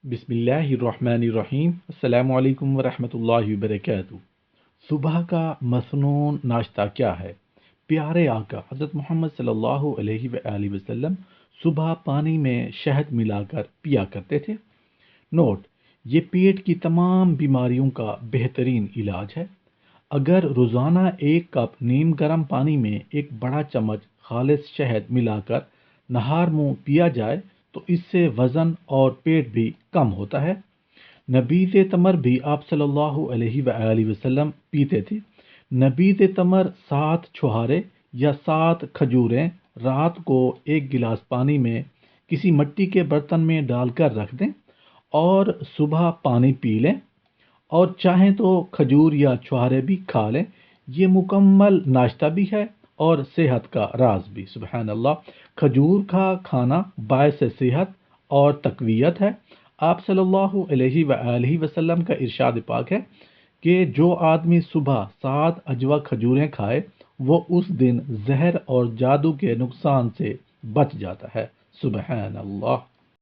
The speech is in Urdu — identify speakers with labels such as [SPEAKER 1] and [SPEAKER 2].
[SPEAKER 1] بسم اللہ الرحمن الرحیم۔ السلام علیکم ورحمۃ اللہ وبرکاتہ۔ صبح کا مسنون ناشتہ کیا ہے؟ پیارے آقا حضرت محمد صلی اللہ علیہ وآلہ وسلم صبح پانی میں شہد ملا کر پیا کرتے تھے۔ نوٹ: یہ پیٹ کی تمام بیماریوں کا بہترین علاج ہے۔ اگر روزانہ ایک کپ نیم گرم پانی میں ایک بڑا چمچ خالص شہد ملا کر نہار منہ پیا جائے تو اس سے وزن اور پیٹ بھی کم ہوتا ہے۔ نبیذ تمر بھی آپ صلی اللہ علیہ وآلہ وسلم پیتے تھے۔ نبیذ تمر 7 چھہارے یا 7 کھجوریں رات کو ایک گلاس پانی میں کسی مٹی کے برتن میں ڈال کر رکھ دیں اور صبح پانی پی لیں، اور چاہیں تو کھجور یا چھہارے بھی کھا لیں۔ یہ مکمل ناشتہ بھی ہے اور صحت کا راز بھی۔ سبحان اللہ! کھجور کا کھانا باعث صحت اور تقویت ہے۔ آپ صلی اللہ علیہ وآلہ وسلم کا ارشاد پاک ہے کہ جو آدمی صبح 7 اجوا کھجوریں کھائے وہ اس دن زہر اور جادو کے نقصان سے بچ جاتا ہے۔ سبحان اللہ!